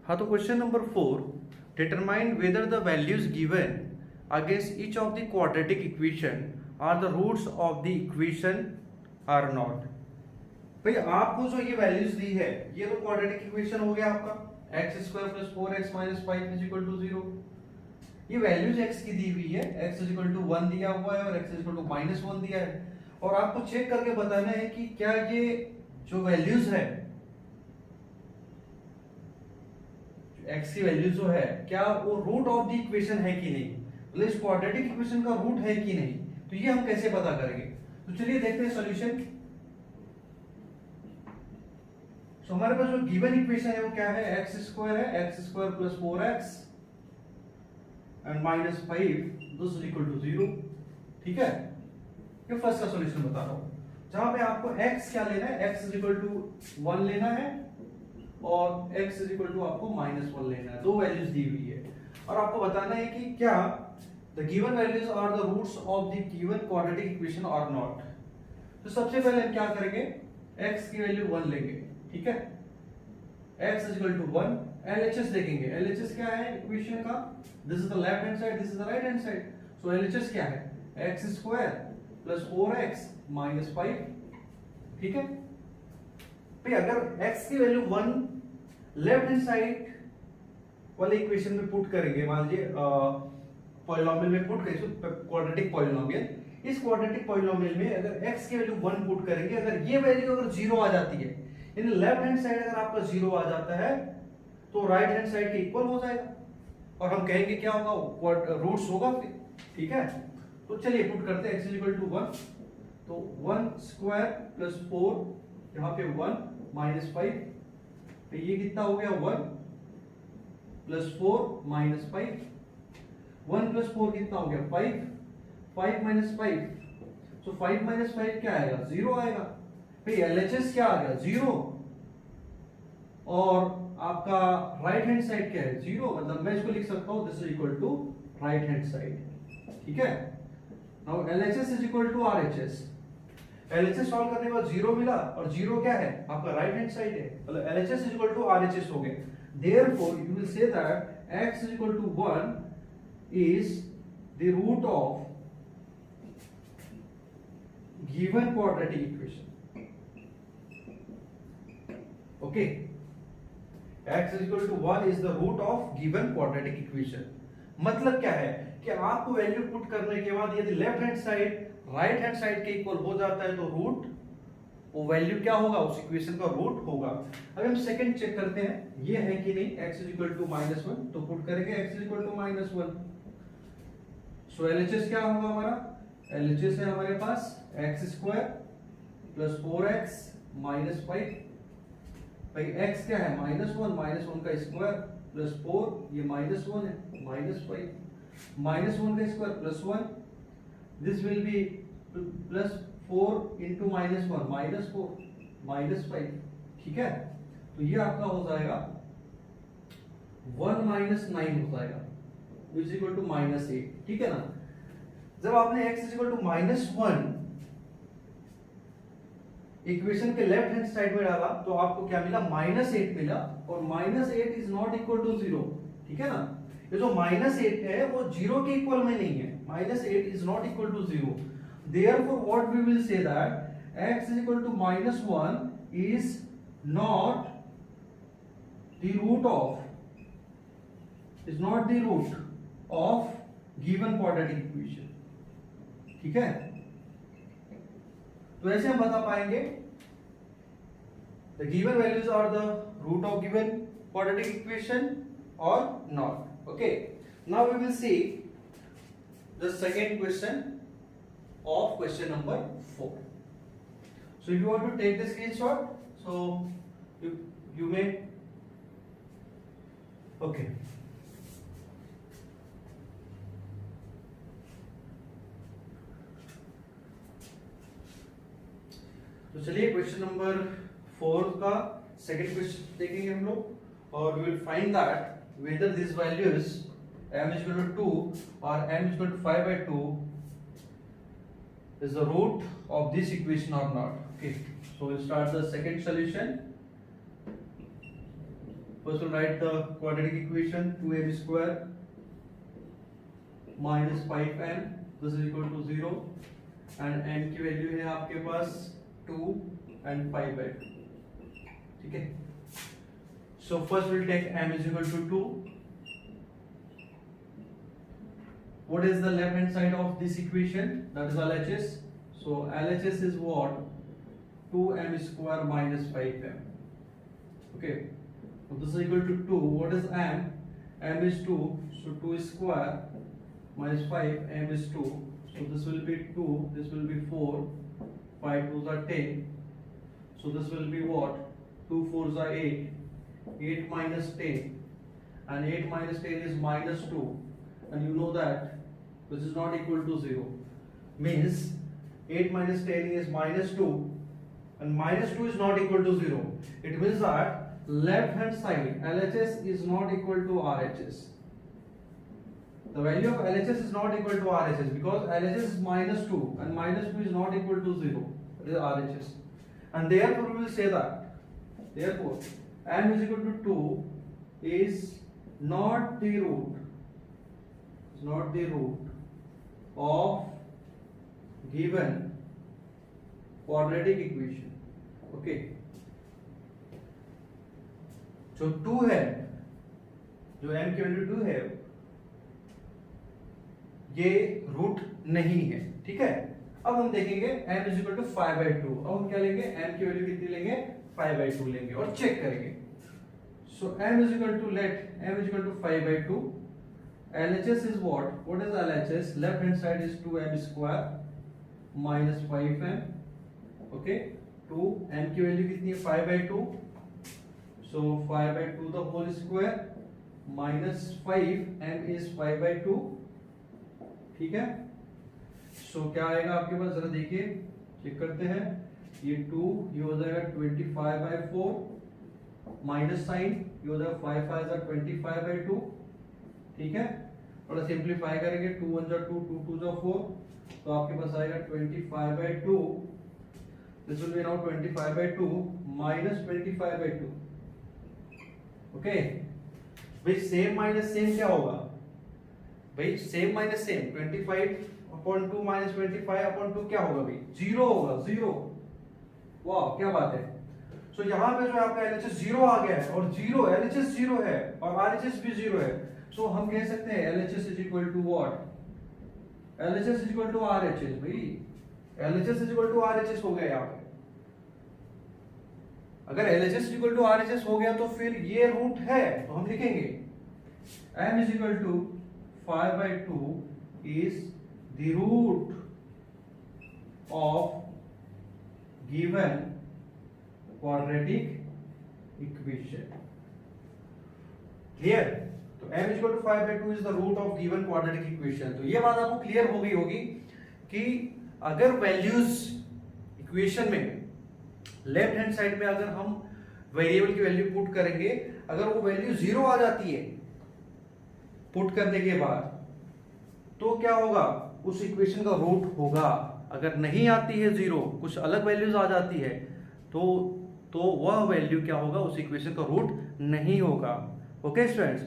हाँ, तो question number 4, determine whether the values given against each of the quadratic equation are the roots of the equation are not. भाई आपको जो ये values दी है, ये तो क्वाड्रेटिक इक्वेशन हो गया आपका x square plus 4x minus 5 is equal to 0। ये वैल्यूज x की दी हुई है, x इज इक्वल टू 1 दिया हुआ है और x इज इक्वल टू -1 दिया है, और आपको चेक करके बताना है कि क्या ये जो वैल्यूज है, x की वैल्यू जो है, क्या वो रूट ऑफ द इक्वेशन है कि नहीं, मतलब इस क्वाड्रेटिक इक्वेशन का रूट है कि नहीं। तो ये हम कैसे पता करेंगे? तो चलिए देखते हैं सॉल्यूशन। तो हमारे पास जो गिवन इक्वेशन है वो क्या है, एक्स स्क्वायर है, x square plus 4x and minus 5 this is equal to 0। ठीक है, ये फर्स्ट का सॉल्यूशन बता रहा हूं, जहां पे आपको x क्या लेना है, x इज इक्वल टू 1 लेना है और x इज इक्वल टू आपको -1 लेना है। दो वैल्यूज दी हुई है और आपको बताना है कि क्या the given values are the roots of the given quadratic equation और नॉट। तो सबसे पहले हम क्या करेंगे, x की वैल्यू 1 लेंगे। ठीक है, x is equal to 1, LHS देखेंगे। LHS क्या है इक्वेशन का, this is the left hand side, this is the right hand side. So LHS क्या है, x square plus 4x minus 5। ठीक है, भाई अगर x की वैल्यू 1 लेफ्ट हैंड साइड वाले इक्वेशन में पुट करेंगे, मान लीजिए पॉलिनोमियल में पुट करें, क्वाड्रेटिक पॉलिनोमियल, इस क्वाड्रेटिक पॉलिनोमियल में अगर x की वैल्यू 1 पुट करेंगे, अगर ये वैल्यू अगर 0 आ जाती है, इन लेफ्ट हैंड साइड अगर आपका 0 आ जाता है तो राइट हैंड साइड के इक्वल हो जाएगा और हम कहेंगे क्या होगा, रूट्स होगा फिर। ठीक है, तो चलिए पुट करते हैं x इज इक्वल टू 1, तो 1 स्क्वायर प्लस 4, यहाँ पे 1 माइनस 5, तो ये कितना हो गया, 1 प्लस 4 माइनस 5, 1 प्लस 4 कितना हो गया, 5, 5 माइनस 5, सो 5 माइनस 5 क्या आएगा, 0 आएगा। भाई LHS क्या आ गया, 0, और आपका राइट हैंड साइड क्या है, 0, मतलब मैं इसको लिख सकता हूं this is equal to right hand side. ठीक है, now LHS is equal to RHS। LHS solve करने के बाद 0 मिला और 0 क्या है, आपका राइट हैंड साइड है, मतलब LHS is equal to RHS हो गया। Therefore you will say that x is equal to 1 is the root of given quadratic equation. Okay, x is equal to 1 is the root of given quadratic equation। मतलब क्या है कि आपको value put करने के बाद यदि left hand side right hand side के इक्वल हो जाता है तो रूट, वो वैल्यू क्या होगा, उस इक्वेशन का रूट होगा। अब हम सेकंड चेक करते हैं ये है कि नहीं, x is equal to -1, तो पुट करेंगे x is equal to -1। So LHS क्या होगा हमारा, LHS है हमारे पास x square plus 4x minus 5, भाई x क्या है, -1, -1 का स्क्वायर प्लस 4, ये -1 है, -5, -1 का square plus 1, this will be plus 4 into -1 -4 -5। ठीक है, तो ये आपका हो जाएगा 1 -9 हो जाएगा इज इक्वल टू -8। ठीक है ना, जब आपने x is equal to -1 equation के लेफ्ट हैंड साइड में डाला तो आपको क्या मिला, -8 मिला, और -8 इज नॉट इक्वल टू 0। ठीक है ना, ये जो -8 है वो 0 के इक्वल में नहीं है, -8 is not equal to 0। Therefore what we will say that x is equal to -1 is not the root of given quadratic equation. ठीक है, तो ऐसे हम बता पाएंगे the given values are the root of given quadratic equation or not. Okay, now we will see the second question of question number 4. So if you want to take the screenshot, so you may, okay, तो चलिए question number 4 का second question देखेंगे हम लोग, और we will find that whether this values m is equal to 2 or m is equal to 5/2 is the root of this equation or not. Okay, so we'll start the second solution. First we'll write the quadratic equation 2m square minus 5m, this is equal to 0 and m की value है आपके पास 2 and 5m, ठीक है। So first we'll take m is equal to 2. What is the left hand side of this equation? That is LHS. So LHS is what? 2m square minus 5m. Okay. So this is equal to 2. What is m? M is 2. So 2 square minus 5. M is 2. So this will be 2. This will be 4. 5 2s are 10. So this will be what? 2 4s are 8. 8 minus 10. And 8 minus 10 is minus 2. And you know that this is not equal to 0. Means 8 minus 10 is minus 2. And minus 2 is not equal to 0. It means that left hand side LHS is not equal to RHS. The value of LHS is not equal to RHS because LHS is minus 2 and minus 2 is not equal to 0. It is RHS. And therefore we will say that therefore m is equal to 2 is not the root, is not the root of given quadratic equation. Okay. जो 2 है, जो m की value 2 है, ये root नहीं है, ठीक है। अब हम देखेंगे m इज इक्वल टू 5/2। अब हम क्या लेंगे? m की वैल्यू कितनी लेंगे? 5/2 लेंगे और चेक करेंगे। So m is equal to let m is equal to 5/2। LHS is what? What is LHS? Left hand side is 2m square minus 5m. Okay, 2 m की वैल्यू कितनी है? 5/2। So 5/2 the whole square minus 5 m is 5/2, ठीक है। So क्या आएगा आपके पास? जरा देखिए, चेक करते हैं। ये 2 ये हो जाएगा 25/4 माइनस साइन ये हो जाएगा 5 5 25/2, ठीक है। थोड़ा सिंप्लीफाई करेंगे, 2 1 2 2 2 4, तो आपके पास आएगा 25/2। This will be now 25/2 minus 25/2। Okay भाई, सेम माइनस सेम क्या होगा भाई? सेम माइनस सेम 25/2 माइनस 25/2 क्या होगा भाई? 0 होगा, 0। वाह, क्या बात है। सो यहाँ पे जो आपका LHS 0 आ गया है और 0 LHS 0 है और RHS भी 0 है। सो हम कह सकते हैं LHS is equal to what? LHS is equal to RHS। भाई LHS is equal to RHS हो गया यहाँ पे। अगर LHS इक्वल टू RHS हो गया तो फिर ये रूट है, तो हम लिखेंगे m is equal to 5/2 is the root of given quadratic equation. Clear? तो m is equal to 5/2 is the root of given quadratic equation. तो ये बात आपको क्लियर हो गई होगी कि अगर वैल्यूज इक्वेशन में लेफ्ट हैंड साइड में अगर हम वेरिएबल की वैल्यू पुट करेंगे, अगर वो वैल्यू 0 आ जाती है पुट करने के बाद, तो क्या होगा? उस इक्वेशन का रूट होगा। अगर नहीं आती है 0, कुछ अलग वैल्यूज आ जाती है, तो वह वैल्यू क्या होगा? उस इक्वेशन का रूट नहीं होगा। Okay students,